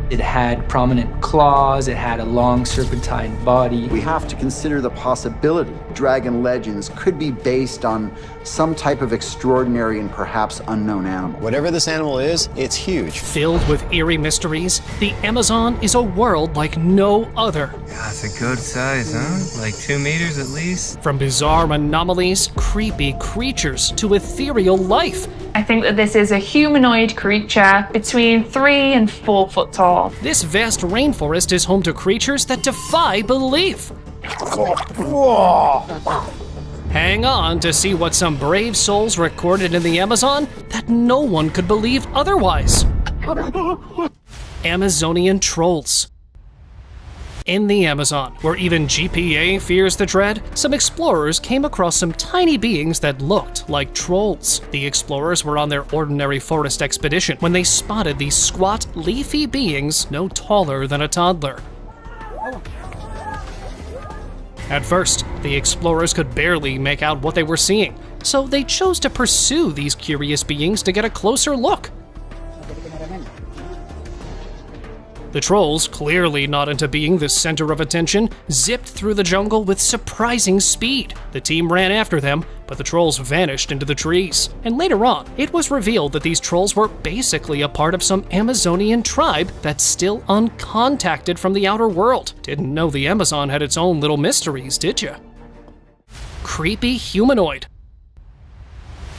It had prominent claws, it had a long serpentine body. We have to consider the possibility dragon legends could be based on some type of extraordinary and perhaps unknown animal. Whatever this animal is, it's huge. Filled with eerie mysteries, the Amazon is a world like no other. Yeah, it's a good size, huh? Like 2 meters at least. From bizarre anomalies, creepy creatures, to ethereal life. I think that this is a humanoid creature between 3 and 4 foot tall. This vast rainforest is home to creatures that defy belief. Hang on to see what some brave souls recorded in the Amazon that no one could believe otherwise. Amazonian trolls. In the Amazon, where even GPA fears the dread, some explorers came across some tiny beings that looked like trolls. The explorers were on their ordinary forest expedition when they spotted these squat, leafy beings no taller than a toddler. At first, the explorers could barely make out what they were seeing, so they chose to pursue these curious beings to get a closer look. The trolls, clearly not into being the center of attention, zipped through the jungle with surprising speed. The team ran after them, but the trolls vanished into the trees. And later on, it was revealed that these trolls were basically a part of some Amazonian tribe that's still uncontacted from the outer world. Didn't know the Amazon had its own little mysteries, did ya? Creepy humanoid.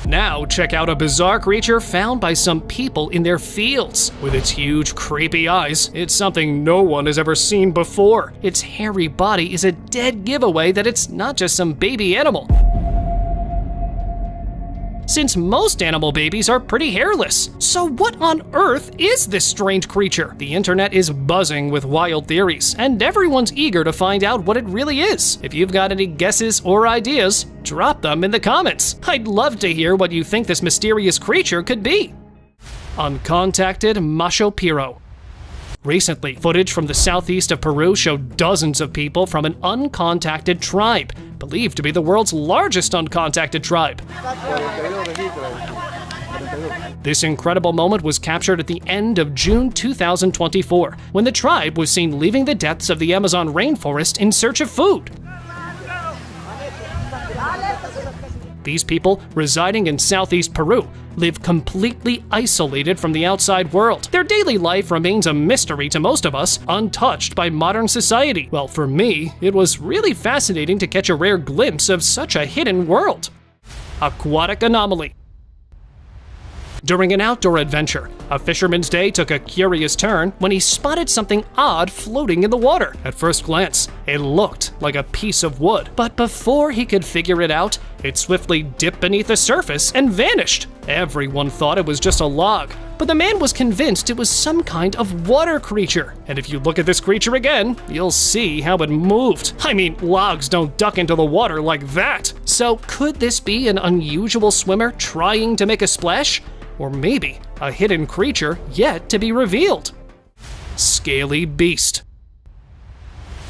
Now check out a bizarre creature found by some people in their fields. With its huge, creepy eyes, it's something no one has ever seen before. Its hairy body is a dead giveaway that it's not just some baby animal, since most animal babies are pretty hairless. So what on earth is this strange creature? The internet is buzzing with wild theories, and everyone's eager to find out what it really is. If you've got any guesses or ideas, drop them in the comments. I'd love to hear what you think this mysterious creature could be. Uncontacted Macho Piro. Recently, footage from the southeast of Peru showed dozens of people from an uncontacted tribe, believed to be the world's largest uncontacted tribe. This incredible moment was captured at the end of June 2024, when the tribe was seen leaving the depths of the Amazon rainforest in search of food. These people, residing in southeast Peru, live completely isolated from the outside world. Their daily life remains a mystery to most of us, untouched by modern society. Well, for me, it was really fascinating to catch a rare glimpse of such a hidden world. Aquatic anomaly. During an outdoor adventure, a fisherman's day took a curious turn when he spotted something odd floating in the water. At first glance, it looked like a piece of wood, but before he could figure it out, it swiftly dipped beneath the surface and vanished. Everyone thought it was just a log, but the man was convinced it was some kind of water creature. And if you look at this creature again, you'll see how it moved. I mean, logs don't duck into the water like that. So could this be an unusual swimmer trying to make a splash? Or maybe a hidden creature yet to be revealed. Scaly beast.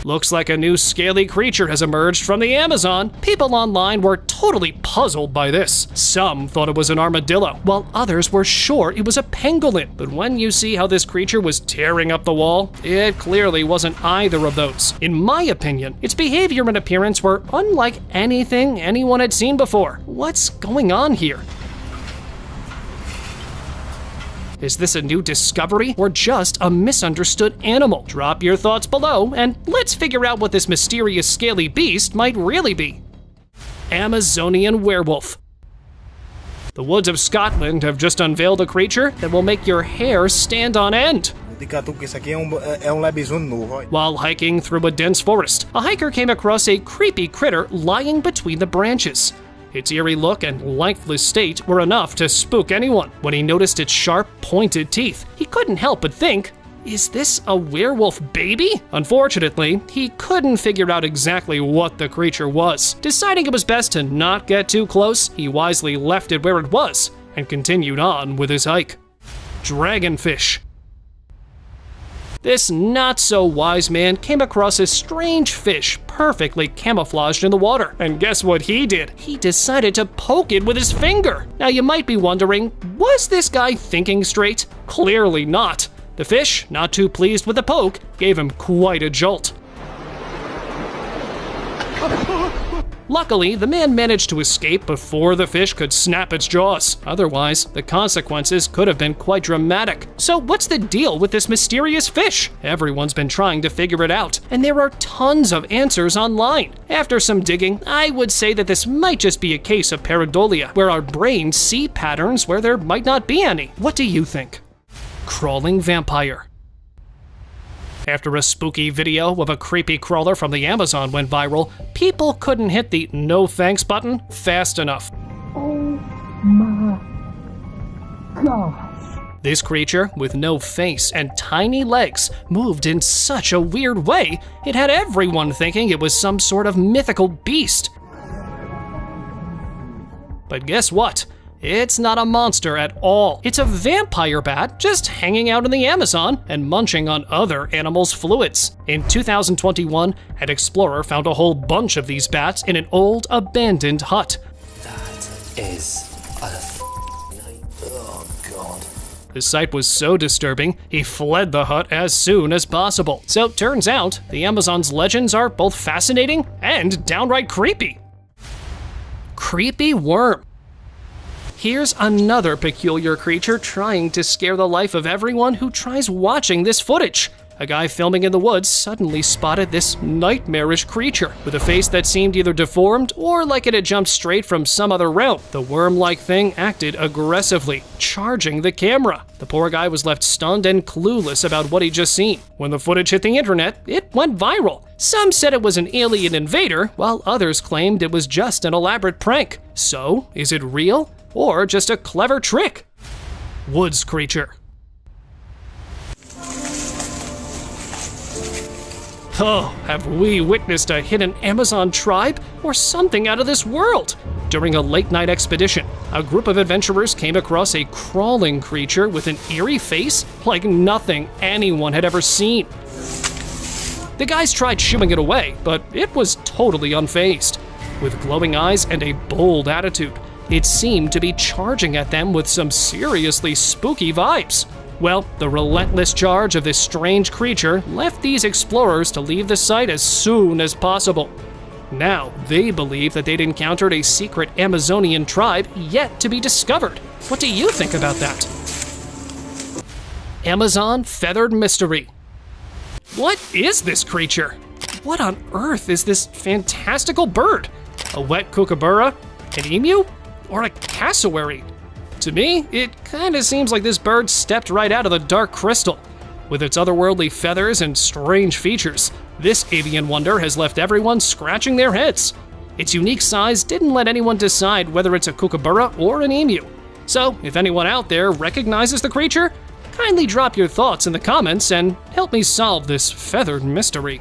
Looks like a new scaly creature has emerged from the Amazon. People online were totally puzzled by this. Some thought it was an armadillo, while others were sure it was a pangolin. But when you see how this creature was tearing up the wall, it clearly wasn't either of those. In my opinion, its behavior and appearance were unlike anything anyone had seen before. What's going on here? Is this a new discovery or just a misunderstood animal? Drop your thoughts below and let's figure out what this mysterious scaly beast might really be. Amazonian werewolf. The woods of Scotland have just unveiled a creature that will make your hair stand on end. While hiking through a dense forest, a hiker came across a creepy critter lying between the branches. Its eerie look and lifeless state were enough to spook anyone. When he noticed its sharp, pointed teeth, he couldn't help but think, is this a werewolf baby? Unfortunately, he couldn't figure out exactly what the creature was. Deciding it was best to not get too close, he wisely left it where it was and continued on with his hike. Dragonfish. This not-so-wise man came across a strange fish perfectly camouflaged in the water. And guess what he did? He decided to poke it with his finger. Now you might be wondering, was this guy thinking straight? Clearly not. The fish, not too pleased with the poke, gave him quite a jolt. Luckily, the man managed to escape before the fish could snap its jaws. Otherwise, the consequences could have been quite dramatic. So what's the deal with this mysterious fish? Everyone's been trying to figure it out, and there are tons of answers online. After some digging, I would say that this might just be a case of pareidolia, where our brains see patterns where there might not be any. What do you think? Crawling vampire. After a spooky video of a creepy crawler from the Amazon went viral, people couldn't hit the no thanks button fast enough. Oh my gosh. This creature, with no face and tiny legs, moved in such a weird way, it had everyone thinking it was some sort of mythical beast. But guess what? It's not a monster at all. It's a vampire bat just hanging out in the Amazon and munching on other animals' fluids. In 2021, an explorer found a whole bunch of these bats in an old abandoned hut. That is oh god. The sight was so disturbing, he fled the hut as soon as possible. So turns out, the Amazon's legends are both fascinating and downright creepy. Creepy worm. Here's another peculiar creature trying to scare the life of everyone who tries watching this footage. A guy filming in the woods suddenly spotted this nightmarish creature with a face that seemed either deformed or like it had jumped straight from some other realm. The worm-like thing acted aggressively, charging the camera. The poor guy was left stunned and clueless about what he'd just seen. When the footage hit the internet, it went viral. Some said it was an alien invader, while others claimed it was just an elaborate prank. So, is it real? Or just a clever trick? Woods creature. Oh, have we witnessed a hidden Amazon tribe or something out of this world? During a late-night expedition, a group of adventurers came across a crawling creature with an eerie face like nothing anyone had ever seen. The guys tried shooing it away, but it was totally unfazed. With glowing eyes and a bold attitude, it seemed to be charging at them with some seriously spooky vibes. Well, the relentless charge of this strange creature left these explorers to leave the site as soon as possible. Now, they believe that they'd encountered a secret Amazonian tribe yet to be discovered. What do you think about that? Amazon Feathered Mystery. What is this creature? What on earth is this fantastical bird? A wet kookaburra? An emu? Or a cassowary? To me, it kinda seems like this bird stepped right out of the Dark Crystal. With its otherworldly feathers and strange features, this avian wonder has left everyone scratching their heads. Its unique size didn't let anyone decide whether it's a kookaburra or an emu. So, if anyone out there recognizes the creature, kindly drop your thoughts in the comments and help me solve this feathered mystery.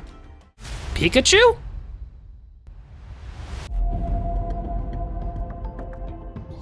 Pikachu?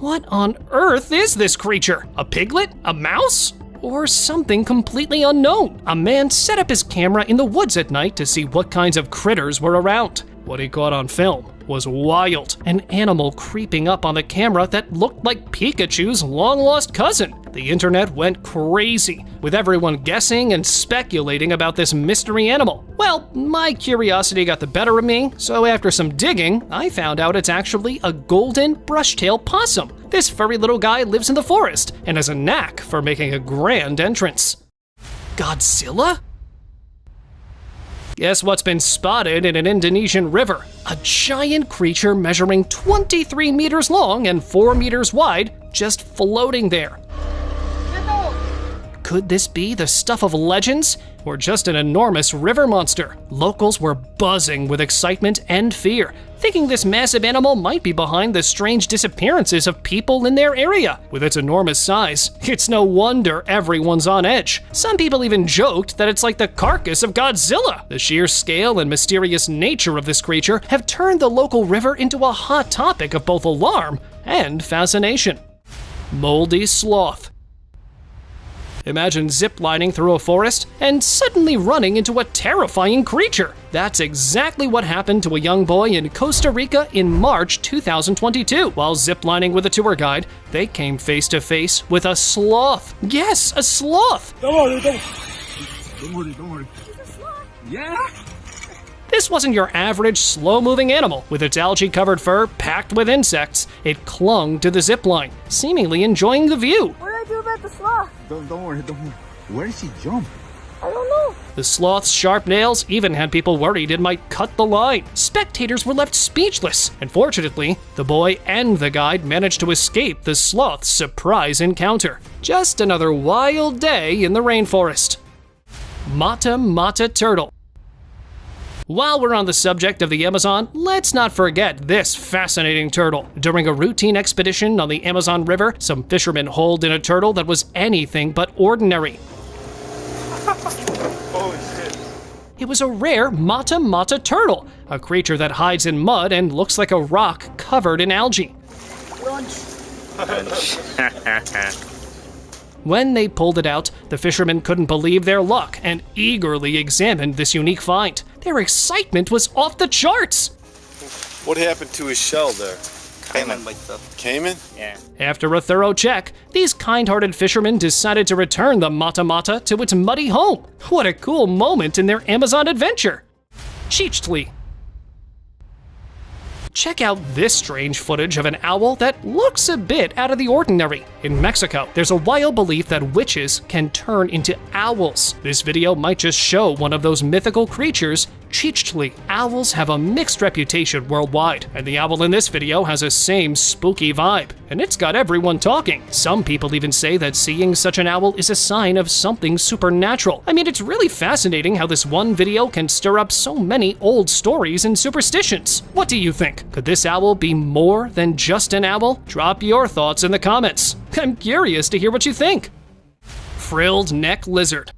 What on earth is this creature? A piglet? A mouse? Or something completely unknown? A man set up his camera in the woods at night to see what kinds of critters were around. What he caught on film was wild. An animal creeping up on the camera that looked like Pikachu's long-lost cousin. The internet went crazy, with everyone guessing and speculating about this mystery animal. Well, my curiosity got the better of me, so after some digging, I found out it's actually a golden brush-tailed possum. This furry little guy lives in the forest and has a knack for making a grand entrance. Godzilla? Guess what's been spotted in an Indonesian river? A giant creature measuring 23 meters long and 4 meters wide, just floating there. Could this be the stuff of legends, or just an enormous river monster? Locals were buzzing with excitement and fear, thinking this massive animal might be behind the strange disappearances of people in their area. With its enormous size, it's no wonder everyone's on edge. Some people even joked that it's like the carcass of Godzilla. The sheer scale and mysterious nature of this creature have turned the local river into a hot topic of both alarm and fascination. Moldy sloth. Imagine ziplining through a forest and suddenly running into a terrifying creature. That's exactly what happened to a young boy in Costa Rica in March 2022. While ziplining with a tour guide, they came face to face with a sloth. Yes, a sloth! Don't worry. Yeah? This wasn't your average slow-moving animal. With its algae-covered fur packed with insects, it clung to the zipline, seemingly enjoying the view. What do I do about the sloth? Don't worry. Where did she jump? I don't know. The sloth's sharp nails even had people worried it might cut the line. Spectators were left speechless, and fortunately, the boy and the guide managed to escape the sloth's surprise encounter. Just another wild day in the rainforest. Mata Mata turtle. While we're on the subject of the Amazon, let's not forget this fascinating turtle. During a routine expedition on the Amazon River, some fishermen hauled in a turtle that was anything but ordinary. Holy shit. It was a rare Mata Mata turtle, a creature that hides in mud and looks like a rock covered in algae. When they pulled it out, the fishermen couldn't believe their luck and eagerly examined this unique find. Their excitement was off the charts. What happened to his shell there? Cayman? Yeah. After a thorough check, these kind-hearted fishermen decided to return the Mata Mata to its muddy home. What a cool moment in their Amazon adventure. Chichtli. Check out this strange footage of an owl that looks a bit out of the ordinary. In Mexico, there's a wild belief that witches can turn into owls. This video might just show one of those mythical creatures, Chichtli. Owls have a mixed reputation worldwide, and the owl in this video has the same spooky vibe, and it's got everyone talking. Some people even say that seeing such an owl is a sign of something supernatural. I mean, it's really fascinating how this one video can stir up so many old stories and superstitions. What do you think? Could this owl be more than just an owl? Drop your thoughts in the comments. I'm curious to hear what you think. Frilled neck lizard.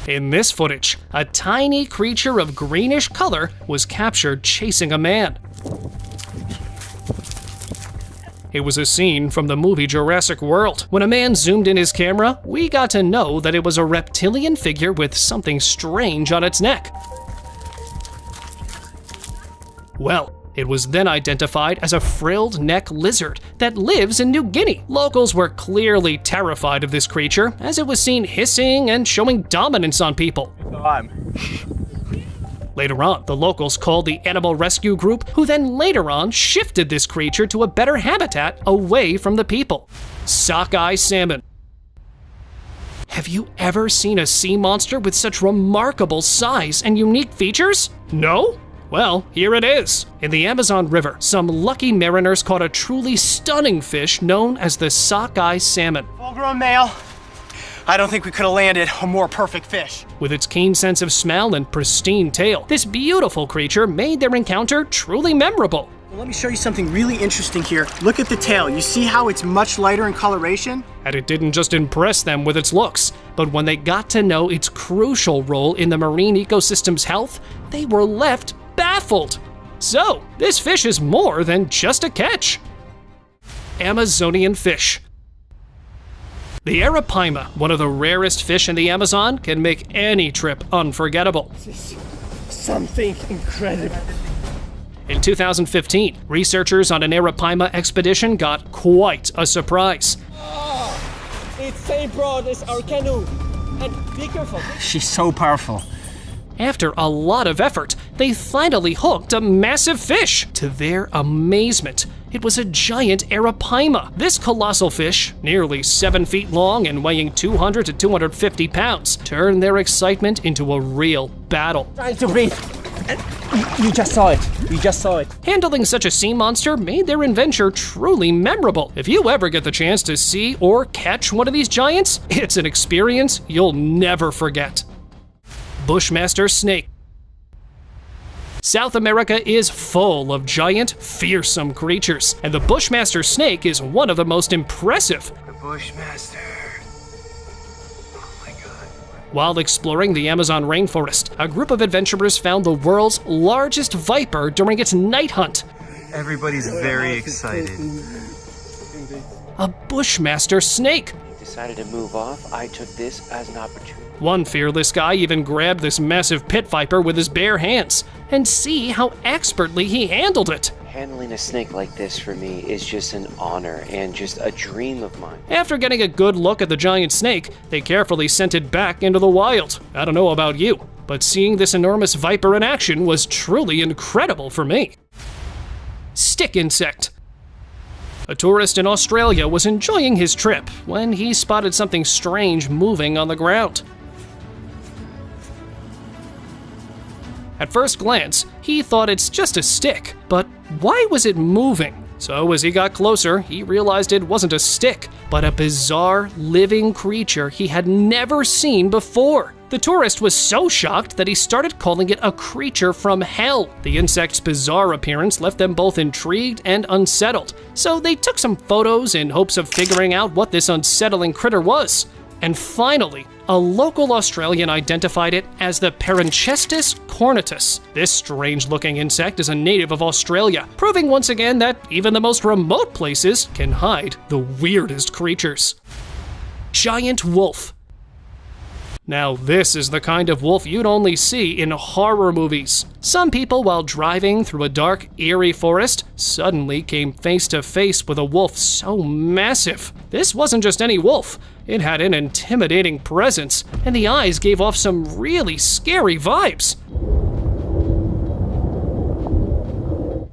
In this footage, a tiny creature of greenish color was captured chasing a man. It was a scene from the movie Jurassic World. When a man zoomed in his camera, we got to know that it was a reptilian figure with something strange on its neck. Well, it was then identified as a frilled neck lizard that lives in New Guinea. Locals were clearly terrified of this creature, as it was seen hissing and showing dominance on people. Later on, the locals called the animal rescue group, who then later on shifted this creature to a better habitat away from the people. Sockeye salmon. Have you ever seen a sea monster with such remarkable size and unique features? No? Well, here it is. In the Amazon River, some lucky mariners caught a truly stunning fish known as the sockeye salmon. Full-grown male. I don't think we could have landed a more perfect fish. With its keen sense of smell and pristine tail, this beautiful creature made their encounter truly memorable. Well, let me show you something really interesting here. Look at the tail. You see how it's much lighter in coloration? And it didn't just impress them with its looks, but when they got to know its crucial role in the marine ecosystem's health, they were left baffled. So, this fish is more than just a catch. Amazonian fish. The arapaima, one of the rarest fish in the Amazon, can make any trip unforgettable. This is something incredible. In 2015, researchers on an arapaima expedition got quite a surprise. Oh, it's same broad as our canoe. And be careful. She's so powerful. After a lot of effort, they finally hooked a massive fish. To their amazement, it was a giant arapaima. This colossal fish, nearly 7 feet long and weighing 200 to 250 pounds, turned their excitement into a real battle. Trying to breathe. You just saw it. You just saw it. Handling such a sea monster made their adventure truly memorable. If you ever get the chance to see or catch one of these giants, it's an experience you'll never forget. Bushmaster snake. South America is full of giant, fearsome creatures, and the Bushmaster snake is one of the most impressive. The Bushmaster. Oh my God. While exploring the Amazon rainforest, a group of adventurers found the world's largest viper during its night hunt. Everybody's very excited. A Bushmaster snake. decided to move off, I took this as an opportunity. One fearless guy even grabbed this massive pit viper with his bare hands, and see how expertly he handled it. Handling a snake like this for me is just an honor and just a dream of mine. After getting a good look at the giant snake, they carefully sent it back into the wild. I don't know about you, but seeing this enormous viper in action was truly incredible for me. Stick insect. A tourist in Australia was enjoying his trip when he spotted something strange moving on the ground. At first glance, he thought it's just a stick, but why was it moving? So as he got closer, he realized it wasn't a stick, but a bizarre living creature he had never seen before. The tourist was so shocked that he started calling it a creature from hell. The insect's bizarre appearance left them both intrigued and unsettled, so they took some photos in hopes of figuring out what this unsettling critter was. And finally, a local Australian identified it as the Paranchestus cornutus. This strange-looking insect is a native of Australia, proving once again that even the most remote places can hide the weirdest creatures. Giant wolf. Now this is the kind of wolf you'd only see in horror movies. Some people, while driving through a dark, eerie forest, suddenly came face to face with a wolf so massive. This wasn't just any wolf. It had an intimidating presence, and the eyes gave off some really scary vibes.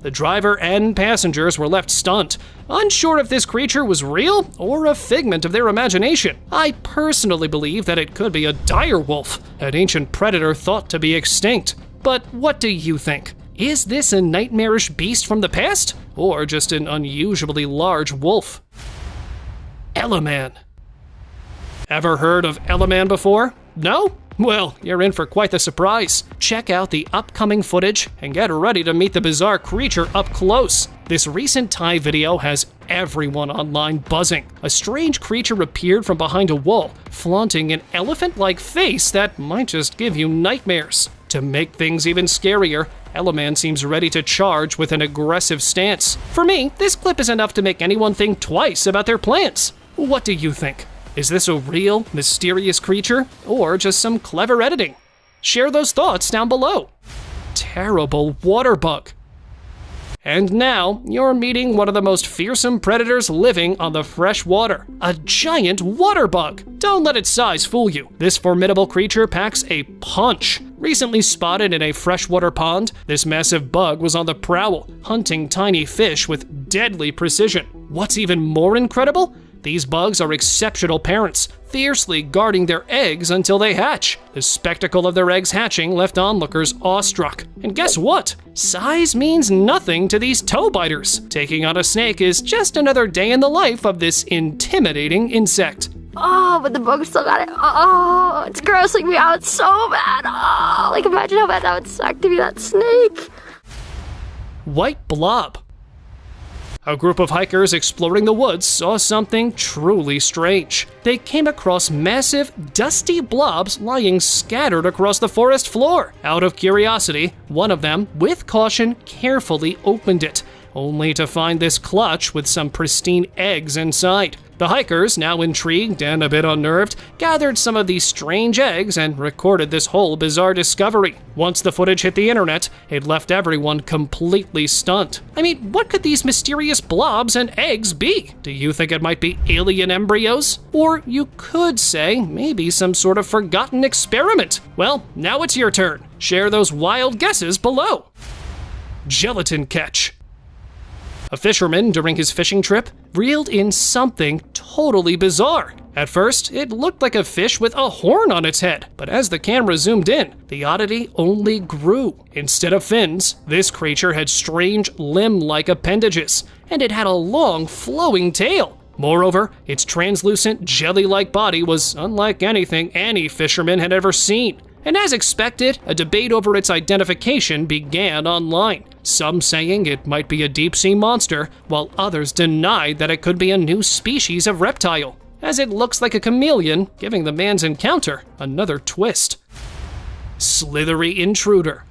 The driver and passengers were left stunned, unsure if this creature was real or a figment of their imagination. I personally believe that it could be a dire wolf, an ancient predator thought to be extinct. But what do you think? Is this a nightmarish beast from the past, or just an unusually large wolf? Ellaman. Ever heard of Ellaman before? No? Well, you're in for quite the surprise. Check out the upcoming footage and get ready to meet the bizarre creature up close. This recent Thai video has everyone online buzzing. A strange creature appeared from behind a wall, flaunting an elephant-like face that might just give you nightmares. To make things even scarier, Ellaman seems ready to charge with an aggressive stance. For me, this clip is enough to make anyone think twice about their plans. What do you think? Is this a real, mysterious creature, or just some clever editing? Share those thoughts down below. Terrible water bug. And now, you're meeting one of the most fearsome predators living on the fresh water, a giant water bug. Don't let its size fool you. This formidable creature packs a punch. Recently spotted in a freshwater pond, this massive bug was on the prowl, hunting tiny fish with deadly precision. What's even more incredible? These bugs are exceptional parents, fiercely guarding their eggs until they hatch. The spectacle of their eggs hatching left onlookers awestruck. And guess what? Size means nothing to these toe biters. Taking on a snake is just another day in the life of this intimidating insect. Oh, but the bug still got it. Oh, it's grossing me out so bad. Oh, like imagine how bad that would suck to be that snake. White blob. A group of hikers exploring the woods saw something truly strange. They came across massive, dusty blobs lying scattered across the forest floor. Out of curiosity, one of them, with caution, carefully opened it, only to find this clutch with some pristine eggs inside. The hikers, now intrigued and a bit unnerved, gathered some of these strange eggs and recorded this whole bizarre discovery. Once the footage hit the internet, it left everyone completely stunned. I mean, what could these mysterious blobs and eggs be? Do you think it might be alien embryos? Or you could say maybe some sort of forgotten experiment. Well, now it's your turn. Share those wild guesses below. Gelatin catch. A fisherman, during his fishing trip, reeled in something totally bizarre. At first, it looked like a fish with a horn on its head, but as the camera zoomed in, the oddity only grew. Instead of fins, this creature had strange limb-like appendages, and it had a long, flowing tail. Moreover, its translucent, jelly-like body was unlike anything any fisherman had ever seen. And as expected, a debate over its identification began online. Some saying it might be a deep-sea monster, while others denied that it could be a new species of reptile, as it looks like a chameleon, giving the man's encounter another twist. Slithery intruder.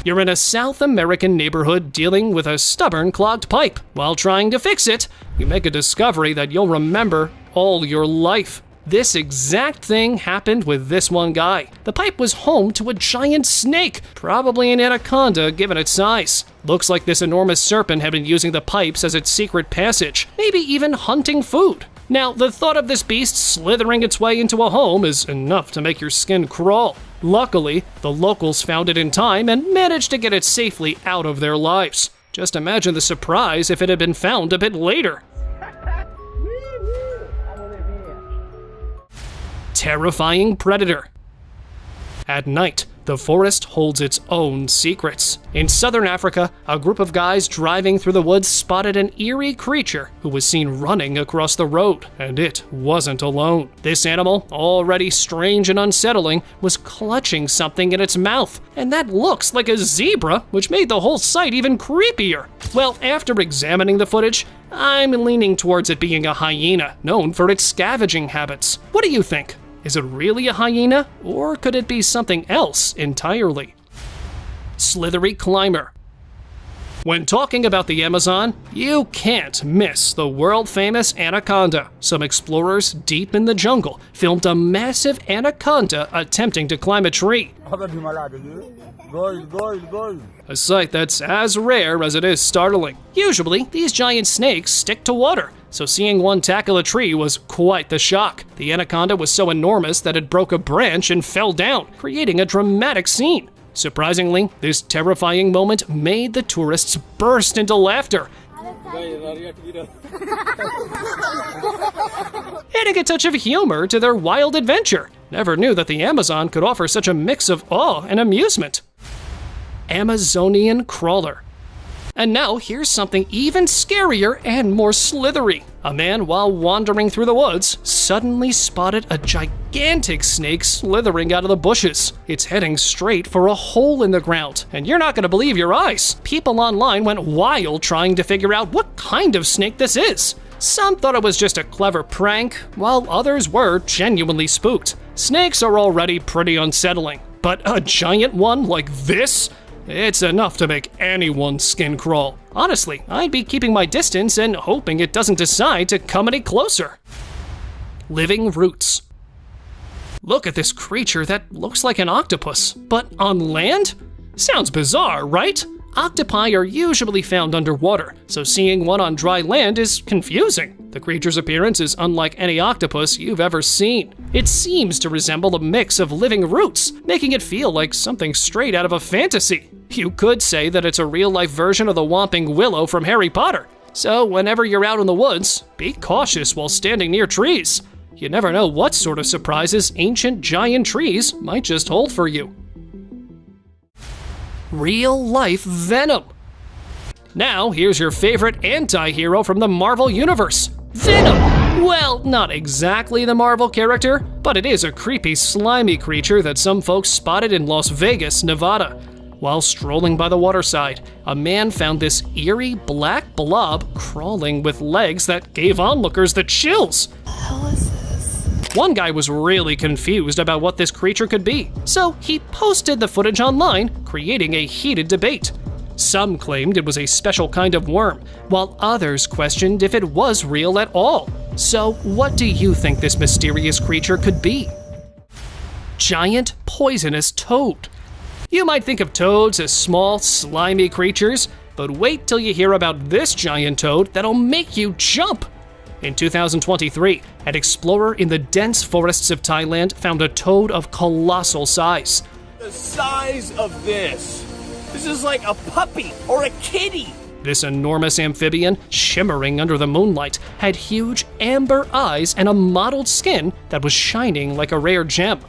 You're in a South American neighborhood dealing with a stubborn clogged pipe. While trying to fix it, you make a discovery that you'll remember all your life. This exact thing happened with this one guy. The pipe was home to a giant snake, probably an anaconda given its size. Looks like this enormous serpent had been using the pipes as its secret passage, maybe even hunting food. Now, the thought of this beast slithering its way into a home is enough to make your skin crawl. Luckily, the locals found it in time and managed to get it safely out of their lives. Just imagine the surprise if it had been found a bit later. Terrifying predator. At night, the forest holds its own secrets. In southern Africa, a group of guys driving through the woods spotted an eerie creature who was seen running across the road, and it wasn't alone. This animal, already strange and unsettling, was clutching something in its mouth, and that looks like a zebra, which made the whole sight even creepier. Well, after examining the footage, I'm leaning towards it being a hyena, known for its scavenging habits. What do you think? Is it really a hyena, or could it be something else entirely? Slithery climber. When talking about the Amazon, you can't miss the world-famous anaconda. Some explorers deep in the jungle filmed a massive anaconda attempting to climb a tree. A sight that's as rare as it is startling. Usually, these giant snakes stick to water, so seeing one tackle a tree was quite the shock. The anaconda was so enormous that it broke a branch and fell down, creating a dramatic scene. Surprisingly, this terrifying moment made the tourists burst into laughter, adding a touch of humor to their wild adventure. Never knew that the Amazon could offer such a mix of awe and amusement. Amazonian crawler. And now here's something even scarier and more slithery. A man, while wandering through the woods, suddenly spotted a gigantic snake slithering out of the bushes. It's heading straight for a hole in the ground, and you're not gonna believe your eyes. People online went wild trying to figure out what kind of snake this is. Some thought it was just a clever prank, while others were genuinely spooked. Snakes are already pretty unsettling, but a giant one like this? It's enough to make anyone's skin crawl. Honestly, I'd be keeping my distance and hoping it doesn't decide to come any closer. Living roots. Look at this creature that looks like an octopus, but on land? Sounds bizarre, right? Octopi are usually found underwater, so seeing one on dry land is confusing. The creature's appearance is unlike any octopus you've ever seen. It seems to resemble a mix of living roots, making it feel like something straight out of a fantasy. You could say that it's a real-life version of the Whomping Willow from Harry Potter. So whenever you're out in the woods, be cautious while standing near trees. You never know what sort of surprises ancient giant trees might just hold for you. Real-life Venom. Now, here's your favorite anti-hero from the Marvel Universe, Venom! Well, not exactly the Marvel character, but it is a creepy, slimy creature that some folks spotted in Las Vegas, Nevada. While strolling by the waterside, a man found this eerie black blob crawling with legs that gave onlookers the chills. How is this? One guy was really confused about what this creature could be, so he posted the footage online, creating a heated debate. Some claimed it was a special kind of worm, while others questioned if it was real at all. So what do you think this mysterious creature could be? Giant poisonous toad. You might think of toads as small, slimy creatures, but wait till you hear about this giant toad that'll make you jump. In 2023, an explorer in the dense forests of Thailand found a toad of colossal size. The size of this. This is like a puppy or a kitty. This enormous amphibian, shimmering under the moonlight, had huge amber eyes and a mottled skin that was shining like a rare gem.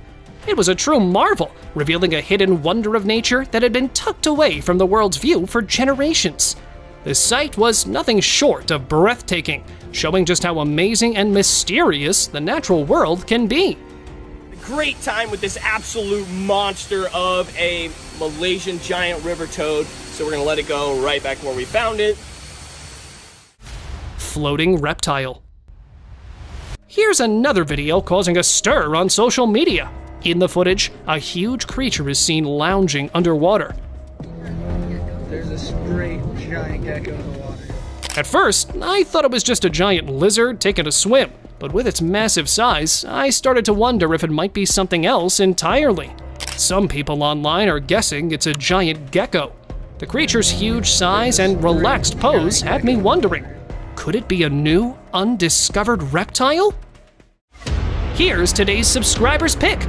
It was a true marvel, revealing a hidden wonder of nature that had been tucked away from the world's view for generations. The sight was nothing short of breathtaking, showing just how amazing and mysterious the natural world can be. Great time with this absolute monster of a Malaysian giant river toad, so we're gonna let it go right back where we found it. Floating reptile. Here's another video causing a stir on social media. In the footage, a huge creature is seen lounging underwater. There's a straight giant gecko in the water. At first, I thought it was just a giant lizard taking a swim, But with its massive size, I started to wonder if it might be something else entirely. Some people online are guessing it's a giant gecko. The creature's huge size and relaxed pose had me wondering, could it be a new, undiscovered reptile? Here's today's subscriber's pick.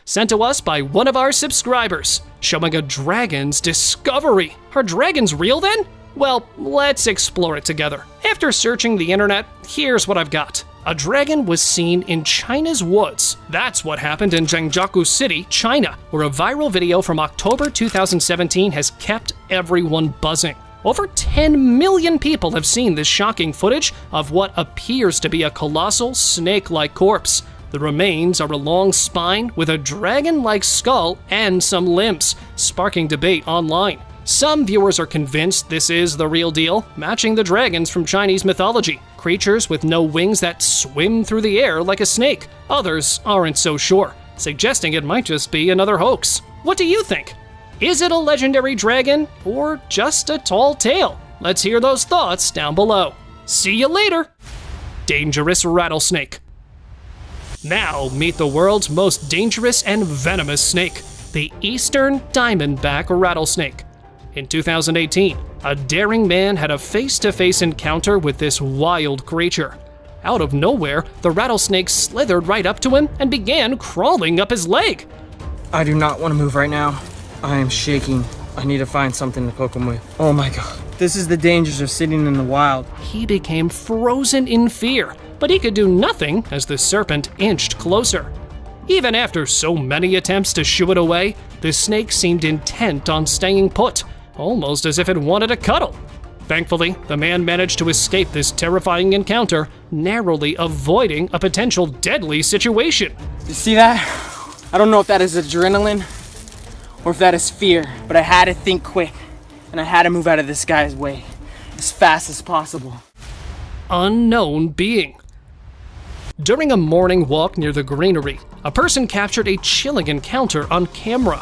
Sent to us by one of our subscribers, showing a dragon's discovery. Are dragons real then? Well, let's explore it together. After searching the internet, here's what I've got. A dragon was seen in China's woods. That's what happened in Zhangjiakou City, China, where a viral video from October 2017 has kept everyone buzzing. Over 10 million people have seen this shocking footage of what appears to be a colossal snake-like corpse. The remains are a long spine with a dragon-like skull and some limbs, sparking debate online. Some viewers are convinced this is the real deal, matching the dragons from Chinese mythology, creatures with no wings that swim through the air like a snake. Others aren't so sure, suggesting it might just be another hoax. What do you think? Is it a legendary dragon or just a tall tale? Let's hear those thoughts down below. See you later! Dangerous rattlesnake. Now meet the world's most dangerous and venomous snake, the Eastern Diamondback rattlesnake. In 2018, a daring man had a face-to-face encounter with this wild creature. Out of nowhere, the rattlesnake slithered right up to him and began crawling up his leg. I do not want to move right now. I am shaking. I need to find something to poke him with. Oh my god. This is the dangers of sitting in the wild. He became frozen in fear, but he could do nothing as the serpent inched closer. Even after so many attempts to shoo it away, the snake seemed intent on staying put, almost as if it wanted a cuddle. Thankfully, the man managed to escape this terrifying encounter, narrowly avoiding a potential deadly situation. You see that? I don't know if that is adrenaline or if that is fear, but I had to think quick, and I had to move out of this guy's way as fast as possible. Unknown being. During a morning walk near the greenery, a person captured a chilling encounter on camera.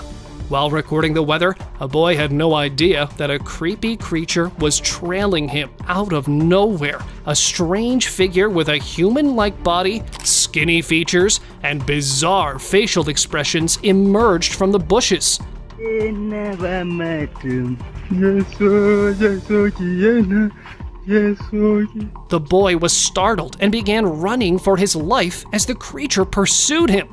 While recording the weather, a boy had no idea that a creepy creature was trailing him out of nowhere. A strange figure with a human-like body, skinny features, and bizarre facial expressions emerged from the bushes. The boy was startled and began running for his life as the creature pursued him.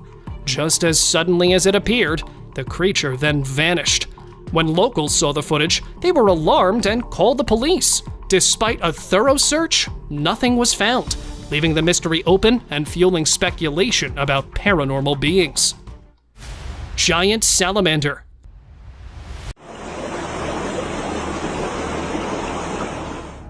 Just as suddenly as it appeared, the creature then vanished. When locals saw the footage, they were alarmed and called the police. Despite a thorough search, nothing was found, leaving the mystery open and fueling speculation about paranormal beings. Giant salamander.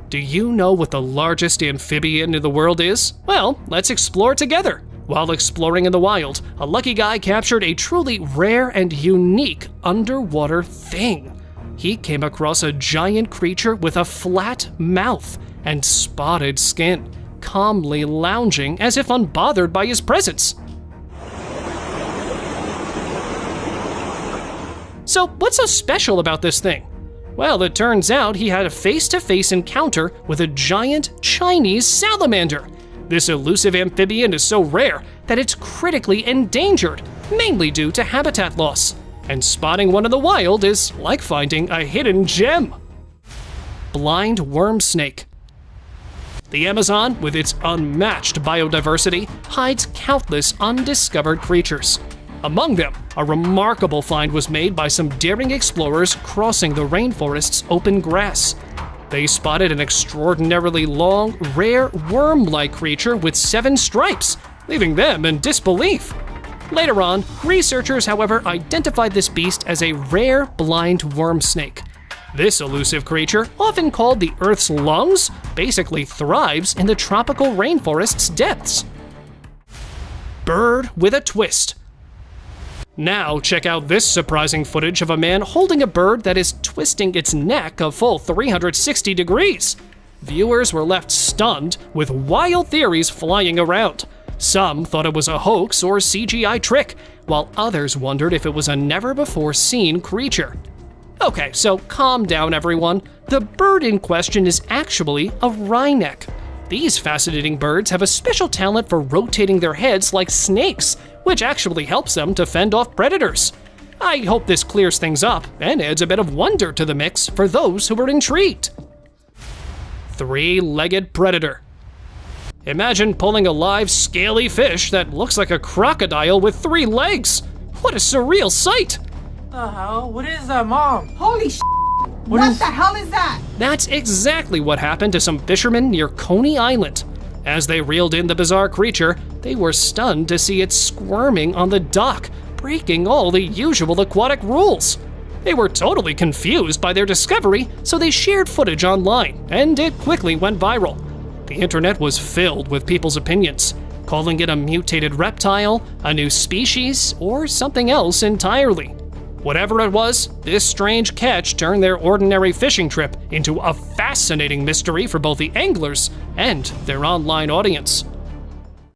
Do you know what the largest amphibian in the world is? Well, let's explore together. While exploring in the wild, a lucky guy captured a truly rare and unique underwater thing. He came across a giant creature with a flat mouth and spotted skin, calmly lounging as if unbothered by his presence. So, what's so special about this thing? Well, it turns out he had a face-to-face encounter with a giant Chinese salamander. This elusive amphibian is so rare that it's critically endangered, mainly due to habitat loss. And spotting one in the wild is like finding a hidden gem. Blind worm snake. The Amazon, with its unmatched biodiversity, hides countless undiscovered creatures. Among them, a remarkable find was made by some daring explorers crossing the rainforest's open grass. They spotted an extraordinarily long, rare worm-like creature with 7 stripes, leaving them in disbelief. Later on, researchers, however, identified this beast as a rare blind worm snake. This elusive creature, often called the Earth's lungs, basically thrives in the tropical rainforest's depths. Bird with a twist. Now check out this surprising footage of a man holding a bird that is twisting its neck a full 360 degrees. Viewers were left stunned with wild theories flying around. Some thought it was a hoax or CGI trick, while others wondered if it was a never-before-seen creature. Okay, so calm down everyone. The bird in question is actually a wryneck. These fascinating birds have a special talent for rotating their heads like snakes, which actually helps them to fend off predators. I hope this clears things up and adds a bit of wonder to the mix for those who are intrigued. Three-legged predator. Imagine pulling a live, scaly fish that looks like a crocodile with 3 legs. What a surreal sight! The hell? What is that, Mom? Holy sh**! What the hell is that? That's exactly what happened to some fishermen near Coney Island. As they reeled in the bizarre creature, they were stunned to see it squirming on the dock, breaking all the usual aquatic rules. They were totally confused by their discovery, so they shared footage online, and it quickly went viral. The internet was filled with people's opinions, calling it a mutated reptile, a new species, or something else entirely. Whatever it was, this strange catch turned their ordinary fishing trip into a fascinating mystery for both the anglers and their online audience.